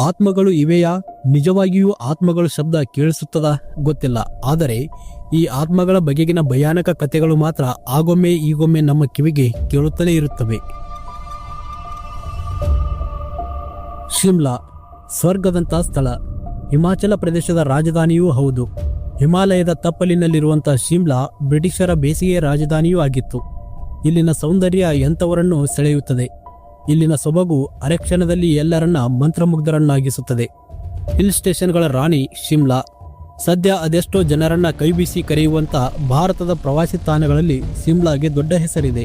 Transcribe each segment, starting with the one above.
ಆತ್ಮಗಳು ಇವೆಯಾ? ನಿಜವಾಗಿಯೂ ಆತ್ಮಗಳು ಶಬ್ದ ಕೇಳಿಸುತ್ತದ ಗೊತ್ತಿಲ್ಲ. ಆದರೆ ಈ ಆತ್ಮಗಳ ಬಗೆಗಿನ ಭಯಾನಕ ಕಥೆಗಳು ಮಾತ್ರ ಆಗೊಮ್ಮೆ ಈಗೊಮ್ಮೆ ನಮ್ಮ ಕಿವಿಗೆ ಕೇಳುತ್ತಲೇ ಇರುತ್ತವೆ. ಶಿಮ್ಲಾ ಸ್ವರ್ಗದಂಥ ಸ್ಥಳ. ಹಿಮಾಚಲ ಪ್ರದೇಶದ ರಾಜಧಾನಿಯೂ ಹೌದು. ಹಿಮಾಲಯದ ತಪ್ಪಲಿನಲ್ಲಿರುವಂತಹ ಶಿಮ್ಲಾ ಬ್ರಿಟಿಷರ ಬೇಸಿಗೆಯ ರಾಜಧಾನಿಯೂ ಆಗಿತ್ತು. ಇಲ್ಲಿನ ಸೌಂದರ್ಯ ಎಂಥವರನ್ನು ಸೆಳೆಯುತ್ತದೆ. ಇಲ್ಲಿನ ಸೊಬಗು ಅರೆಕ್ಷಣದಲ್ಲಿ ಎಲ್ಲರನ್ನ ಮಂತ್ರಮುಗ್ಧರನ್ನಾಗಿಸುತ್ತದೆ. ಹಿಲ್ ಸ್ಟೇಷನ್ಗಳ ರಾಣಿ ಶಿಮ್ಲಾ. ಸದ್ಯ ಅದೆಷ್ಟೋ ಜನರನ್ನ ಕೈಬೀಸಿ ಕರೆಯುವಂತ ಭಾರತದ ಪ್ರವಾಸಿ ತಾಣಗಳಲ್ಲಿ ಶಿಮ್ಲಾಗೆ ದೊಡ್ಡ ಹೆಸರಿದೆ.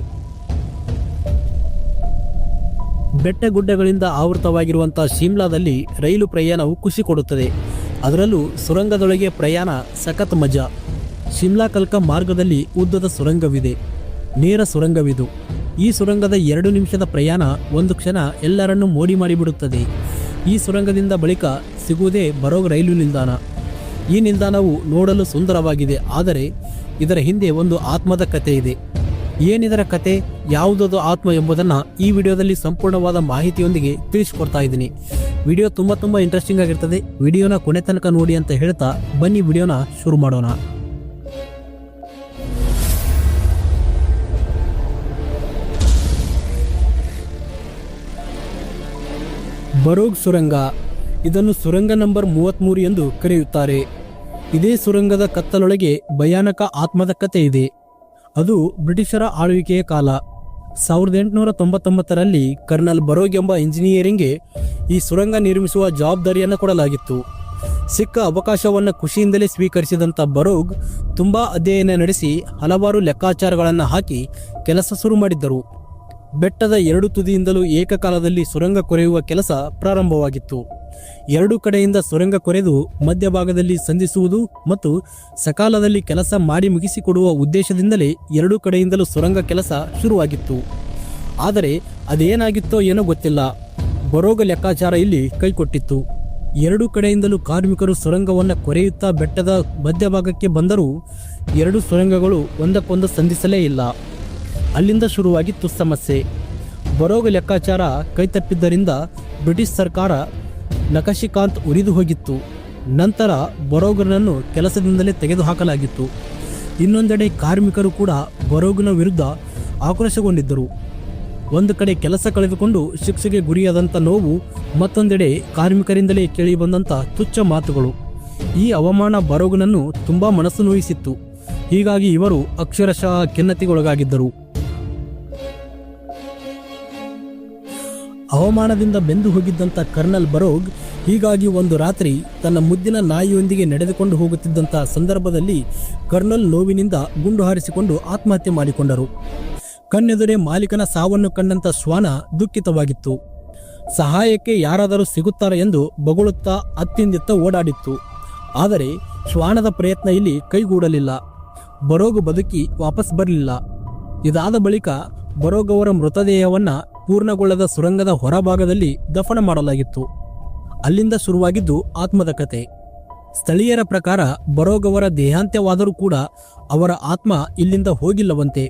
ಬೆಟ್ಟಗುಡ್ಡಗಳಿಂದ ಆವೃತವಾಗಿರುವಂತಹ ಶಿಮ್ಲಾದಲ್ಲಿ ರೈಲು ಪ್ರಯಾಣವು ಖುಷಿ ಕೊಡುತ್ತದೆ. ಅದರಲ್ಲೂ ಸುರಂಗದೊಳಗೆ ಪ್ರಯಾಣ ಸಖತ್ ಮಜಾ. ಶಿಮ್ಲಾ ಕಲ್ಕ ಮಾರ್ಗದಲ್ಲಿ ಉದ್ದದ ಸುರಂಗವಿದೆ. ನೇರ ಸುರಂಗವಿದು. ಈ ಸುರಂಗದ 2 ನಿಮಿಷದ ಪ್ರಯಾಣ ಒಂದು ಕ್ಷಣ ಎಲ್ಲರನ್ನೂ ಮೋಡಿ ಮಾಡಿಬಿಡುತ್ತದೆ. ಈ ಸುರಂಗದಿಂದ ಬಳಿಕ ಸಿಗುವುದೇ ಬರೋಗ್ ರೈಲು ನಿಲ್ದಾಣ. ಈ ನಿಲ್ದಾಣವು ನೋಡಲು ಸುಂದರವಾಗಿದೆ. ಆದರೆ ಇದರ ಹಿಂದೆ ಒಂದು ಆತ್ಮದ ಕತೆ ಇದೆ. ಏನಿದರ ಕತೆ, ಯಾವುದದು ಆತ್ಮ ಎಂಬುದನ್ನು ಈ ವಿಡಿಯೋದಲ್ಲಿ ಸಂಪೂರ್ಣವಾದ ಮಾಹಿತಿಯೊಂದಿಗೆ ತಿಳಿಸಿಕೊಡ್ತಾ ಇದ್ದೀನಿ. ವಿಡಿಯೋ ತುಂಬ ಇಂಟ್ರೆಸ್ಟಿಂಗ್ ಆಗಿರ್ತದೆ. ವಿಡಿಯೋನ ಕೊನೆ ತನಕ ನೋಡಿ ಅಂತ ಹೇಳ್ತಾ ಬನ್ನಿ ವಿಡಿಯೋನ ಶುರು ಮಾಡೋಣ. ಬರೋಗ್ ಸುರಂಗ. ಇದನ್ನು ಸುರಂಗ ನಂಬರ್ 33 ಎಂದು ಕರೆಯುತ್ತಾರೆ. ಇದೇ ಸುರಂಗದ ಕತ್ತಲೊಳಗೆ ಭಯಾನಕ ಆತ್ಮದ ಕತೆ ಇದೆ. ಅದು ಬ್ರಿಟಿಷರ ಆಳ್ವಿಕೆಯ ಕಾಲ. 1899ರಲ್ಲಿ ಕರ್ನಲ್ ಬರೋಗ್ ಎಂಬ ಇಂಜಿನಿಯರಿಂಗ್ಗೆ ಈ ಸುರಂಗ ನಿರ್ಮಿಸುವ ಜವಾಬ್ದಾರಿಯನ್ನು ಕೊಡಲಾಗಿತ್ತು. ಸಿಕ್ಕ ಅವಕಾಶವನ್ನು ಖುಷಿಯಿಂದಲೇ ಸ್ವೀಕರಿಸಿದಂಥ ಬರೋಗ್ ತುಂಬಾ ಅಧ್ಯಯನ ನಡೆಸಿ ಹಲವಾರು ಲೆಕ್ಕಾಚಾರಗಳನ್ನು ಹಾಕಿ ಕೆಲಸ ಶುರು ಮಾಡಿದ್ದರು. ಬೆಟ್ಟದ 2 ತುದಿಯಿಂದಲೂ ಏಕಕಾಲದಲ್ಲಿ ಸುರಂಗ ಕೊರೆಯುವ ಕೆಲಸ ಪ್ರಾರಂಭವಾಗಿತ್ತು. 2 ಕಡೆಯಿಂದ ಸುರಂಗ ಕೊರೆದು ಮಧ್ಯಭಾಗದಲ್ಲಿ ಸಂಧಿಸುವುದು ಮತ್ತು ಸಕಾಲದಲ್ಲಿ ಕೆಲಸ ಮಾಡಿ ಮುಗಿಸಿಕೊಡುವ ಉದ್ದೇಶದಿಂದಲೇ 2 ಕಡೆಯಿಂದಲೂ ಸುರಂಗ ಕೆಲಸ ಶುರುವಾಗಿತ್ತು. ಆದರೆ ಅದೇನಾಗಿತ್ತೋ ಏನೋ ಗೊತ್ತಿಲ್ಲ. ಬರೋಗ ಲೆಕ್ಕಾಚಾರ ಇಲ್ಲಿ ಕೈಕೊಟ್ಟಿತ್ತು. 2 ಕಡೆಯಿಂದಲೂ ಕಾರ್ಮಿಕರು ಸುರಂಗವನ್ನು ಕೊರೆಯುತ್ತಾ ಬೆಟ್ಟದ ಮಧ್ಯಭಾಗಕ್ಕೆ ಬಂದರೂ 2 ಸುರಂಗಗಳು ಒಂದಕ್ಕೊಂದು ಸಂಧಿಸಲೇ ಇಲ್ಲ. ಅಲ್ಲಿಂದ ಶುರುವಾಗಿತ್ತು ಸಮಸ್ಯೆ. ಬರೋಗ ಲೆಕ್ಕಾಚಾರ ಕೈತಪ್ಪಿದ್ದರಿಂದ ಬ್ರಿಟಿಷ್ ಸರ್ಕಾರ ನಖಶಿಕಾಂತ್ ಉರಿದು ಹೋಗಿತ್ತು. ನಂತರ ಬರೋಗನನ್ನು ಕೆಲಸದಿಂದಲೇ ತೆಗೆದುಹಾಕಲಾಗಿತ್ತು. ಇನ್ನೊಂದೆಡೆ ಕಾರ್ಮಿಕರು ಕೂಡ ಬರೋಗನ ವಿರುದ್ಧ ಆಕ್ರೋಶಗೊಂಡಿದ್ದರು. ಒಂದು ಕಡೆ ಕೆಲಸ ಕಳೆದುಕೊಂಡು ಶಿಕ್ಷೆಗೆ ಗುರಿಯಾದಂಥ ನೋವು, ಮತ್ತೊಂದೆಡೆ ಕಾರ್ಮಿಕರಿಂದಲೇ ಕೇಳಿ ಬಂದಂಥ ತುಚ್ಛ ಮಾತುಗಳು. ಈ ಅವಮಾನ ಬರೋಗನನ್ನು ತುಂಬಾ ಮನಸ್ಸು ನೋಯಿಸಿತ್ತು. ಹೀಗಾಗಿ ಇವರು ಅಕ್ಷರಶಃ ಖಿನ್ನತೆಗೊಳಗಾಗಿದ್ದರು. ಅವಮಾನದಿಂದ ಬೆಂದು ಹೋಗಿದ್ದಂಥ ಕರ್ನಲ್ ಬರೋಗ್ ಹೀಗಾಗಿ ಒಂದು ರಾತ್ರಿ ತನ್ನ ಮುದ್ದಿನ ನಾಯಿಯೊಂದಿಗೆ ನಡೆದುಕೊಂಡು ಹೋಗುತ್ತಿದ್ದಂಥ ಸಂದರ್ಭದಲ್ಲಿ ಕರ್ನಲ್ ನೋವಿನಿಂದ ಗುಂಡು ಹಾರಿಸಿಕೊಂಡು ಆತ್ಮಹತ್ಯೆ ಮಾಡಿಕೊಂಡರು. ಕಣ್ಣೆದುರೇ ಮಾಲೀಕನ ಸಾವನ್ನು ಕಂಡಂಥ ಶ್ವಾನ ದುಃಖಿತವಾಗಿತ್ತು. ಸಹಾಯಕ್ಕೆ ಯಾರಾದರೂ ಸಿಗುತ್ತಾರೆ ಎಂದು ಬೊಗಳುತ್ತಾ ಅತ್ತಿಂದಿತ್ತ ಓಡಾಡಿತ್ತು. ಆದರೆ ಶ್ವಾನದ ಪ್ರಯತ್ನ ಇಲ್ಲಿ ಕೈಗೂಡಲಿಲ್ಲ. ಬರೋಗ್ ಬದುಕಿ ವಾಪಸ್ ಬರಲಿಲ್ಲ. ಇದಾದ ಬಳಿಕ ಬರೋಗ್ ಅವರ ಮೃತದೇಹವನ್ನ ಪೂರ್ಣಗೊಳ್ಳದ ಸುರಂಗದ ಹೊರಭಾಗದಲ್ಲಿ ದಫನ ಮಾಡಲಾಗಿತ್ತು. ಅಲ್ಲಿಂದ ಶುರುವಾಗಿದ್ದು ಆತ್ಮದ ಕತೆ. ಸ್ಥಳೀಯರ ಪ್ರಕಾರ ಬರೋಗ್ ಅವರ ದೇಹಾಂತ್ಯವಾದರೂ ಕೂಡ ಅವರ ಆತ್ಮ ಇಲ್ಲಿಂದ ಹೋಗಿಲ್ಲವಂತೆ.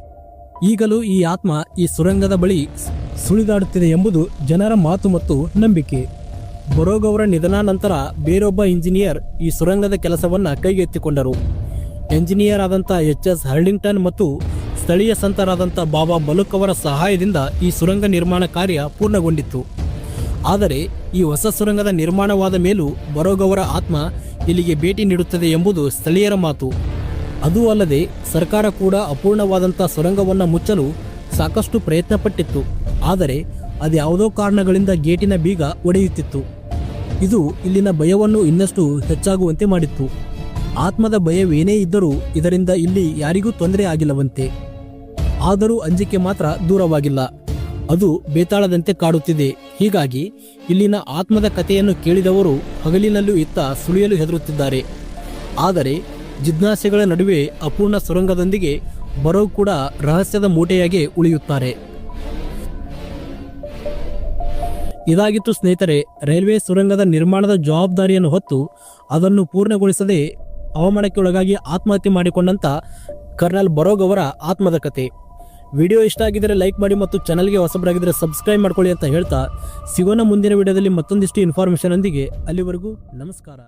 ಈಗಲೂ ಈ ಆತ್ಮ ಈ ಸುರಂಗದ ಬಳಿ ಸುಳಿದಾಡುತ್ತಿದೆ ಎಂಬುದು ಜನರ ಮಾತು ಮತ್ತು ನಂಬಿಕೆ. ಬರೋಗ್ ಅವರ ನಿಧನ ನಂತರ ಬೇರೊಬ್ಬ ಇಂಜಿನಿಯರ್ ಈ ಸುರಂಗದ ಕೆಲಸವನ್ನ ಕೈಗೆತ್ತಿಕೊಂಡರು. ಎಂಜಿನಿಯರ್ ಆದಂಥ HS ಹರ್ಲಿಂಗ್ಟನ್ ಮತ್ತು ಸ್ಥಳೀಯ ಸಂತರಾದಂಥ ಬಾಬಾ ಬಲುಕ್ ಅವರ ಸಹಾಯದಿಂದ ಈ ಸುರಂಗ ನಿರ್ಮಾಣ ಕಾರ್ಯ ಪೂರ್ಣಗೊಂಡಿತ್ತು. ಆದರೆ ಈ ಹೊಸ ಸುರಂಗದ ನಿರ್ಮಾಣವಾದ ಮೇಲೂ ಬರೋಗ್ ಅವರ ಆತ್ಮ ಇಲ್ಲಿಗೆ ಭೇಟಿ ನೀಡುತ್ತದೆ ಎಂಬುದು ಸ್ಥಳೀಯರ ಮಾತು. ಅದೂ ಅಲ್ಲದೆ ಸರ್ಕಾರ ಕೂಡ ಅಪೂರ್ಣವಾದಂಥ ಸುರಂಗವನ್ನು ಮುಚ್ಚಲು ಸಾಕಷ್ಟು ಪ್ರಯತ್ನ ಪಟ್ಟಿತ್ತು. ಆದರೆ ಅದ್ಯಾವುದೋ ಕಾರಣಗಳಿಂದ ಗೇಟಿನ ಬೀಗ ಒಡೆಯುತ್ತಿತ್ತು. ಇದು ಇಲ್ಲಿನ ಭಯವನ್ನು ಇನ್ನಷ್ಟು ಹೆಚ್ಚಾಗುವಂತೆ ಮಾಡಿತ್ತು. ಆತ್ಮದ ಭಯವೇನೇ ಇದ್ದರೂ ಇದರಿಂದ ಇಲ್ಲಿ ಯಾರಿಗೂ ತೊಂದರೆ ಆಗಿಲ್ಲವಂತೆ. ಆದರೂ ಅಂಜಿಕೆ ಮಾತ್ರ ದೂರವಾಗಿಲ್ಲ. ಅದು ಬೇತಾಳದಂತೆ ಕಾಡುತ್ತಿದೆ. ಹೀಗಾಗಿ ಇಲ್ಲಿನ ಆತ್ಮದ ಕಥೆಯನ್ನು ಕೇಳಿದವರು ಹಗಲಿನಲ್ಲೂ ಇತ್ತ ಸುಳಿಯಲು ಹೆದರುತ್ತಿದ್ದಾರೆ. ಆದರೆ ಜಿಜ್ಞಾಸೆಗಳ ನಡುವೆ ಅಪೂರ್ಣ ಸುರಂಗದೊಂದಿಗೆ ಬರೋಗ್ ಕೂಡ ರಹಸ್ಯದ ಮೂಟೆಯಾಗಿ ಉಳಿಯುತ್ತಾರೆ. ಇದಾಗಿತ್ತು ಸ್ನೇಹಿತರೆ, ರೈಲ್ವೆ ಸುರಂಗದ ನಿರ್ಮಾಣದ ಜವಾಬ್ದಾರಿಯನ್ನು ಹೊತ್ತು ಅದನ್ನು ಪೂರ್ಣಗೊಳಿಸದೆ ಅವಮಾನಕ್ಕೆ ಒಳಗಾಗಿ ಆತ್ಮಹತ್ಯೆ ಮಾಡಿಕೊಂಡಂತ ಕರ್ನಲ್ ಬರೋಗ್ ಅವರ ಆತ್ಮದ ಕತೆ. ವಿಡಿಯೋ ಇಷ್ಟ ಆಗಿದ್ರೆ ಲೈಕ್ ಮಾಡಿ ಮತ್ತು ಚಾನಲ್ಗೆ ಹೊಸಬರಾಗಿದ್ದರೆ ಸಬ್ಸ್ಕ್ರೈಬ್ ಮಾಡ್ಕೊಳ್ಳಿ ಅಂತ ಹೇಳ್ತಾ ಸಿಗೋಣ ಮುಂದಿನ ವಿಡಿಯೋದಲ್ಲಿ ಮತ್ತೊಂದಿಷ್ಟು ಇನ್ಫಾರ್ಮೇಷನ್ ಒಂದಿಗೆ. ಅಲ್ಲಿವರೆಗೂ ನಮಸ್ಕಾರ.